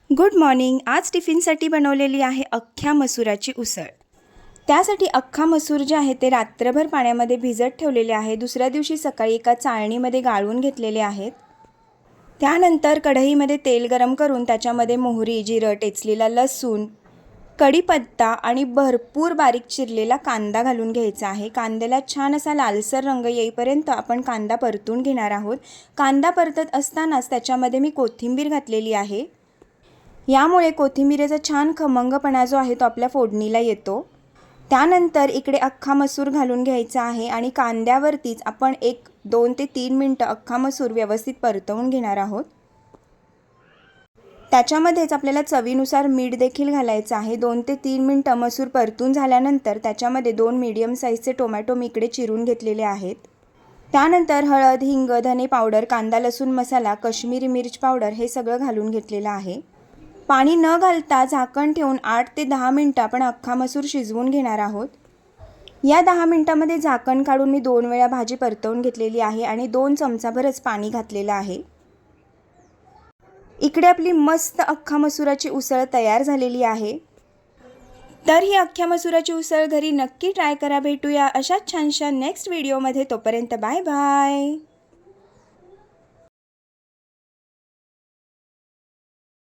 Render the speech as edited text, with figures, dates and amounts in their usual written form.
Good morning. आज टिफिनसाठी बनवलेली आहे अख्ख्या मसुराची उसळ। त्यासाठी अख्खा मसूर जे आहे ते रात्रभर पाण्यामध्ये भिजत ठेवलेले आहे। दुसऱ्या दिवशी सकाळी एका चाळणीमध्ये गाळून घेतलेले आहेत। त्यानंतर कढईमध्ये तेल गरम करून त्याच्यामध्ये मोहरी, जिरं, टेचलेला लसूण, कढीपत्ता आणि भरपूर बारीक चिरलेला कांदा घालून घ्यायचा आहे। कांद्याला छान असा लालसर रंग येईपर्यंत आपण कांदा परतून घेणार आहोत। कांदा परतत असतानाच त्याच्यामध्ये मी कोथिंबीर घातलेली आहे। यामुळे कोथिंबीरेचा छान खमंगपणा जो आहे तो आपल्या फोडणीला येतो। त्यानंतर इकडे अख्खा मसूर घालून घ्यायचा आहे आणि कांद्यावरतीच आपण 2 ते 3 मिनिटं अख्खा मसूर व्यवस्थित परतवून घेणार आहोत। त्याच्यामध्येच आपल्याला चवीनुसार मीठ देखील घालायचं आहे। 2 ते 3 मिनिटं मसूर परतून झाल्यानंतर त्याच्यामध्ये 2 मीडियम साईजचे टोमॅटो मी इकडे चिरून घेतलेले आहेत। त्यानंतर हळद, हिंग, धने पावडर, कांदा लसूण मसाला, काश्मीरी मिर्च पावडर हे सगळं घालून घेतलेलं आहे। पाणी न घालता झाकण ठेवून 8 ते 10 मिनिटं आपण अख्खा मसूर शिजवून घेणार आहोत। या 10 मिनिटांमध्ये झाकण काढून मी 2 वेळा भाजी परतवून घेतलेली आहे आणि 2 चमचाभरच पाणी घातलेलं आहे। इकडे आपली मस्त अख्खा मसुराची उसळ तयार झालेली आहे। तर ही अख्ख्या मसुराची उसळ घरी नक्की ट्राय करा। भेटूया अशाच छानशा नेक्स्ट व्हिडिओमध्ये। तोपर्यंत बाय बाय।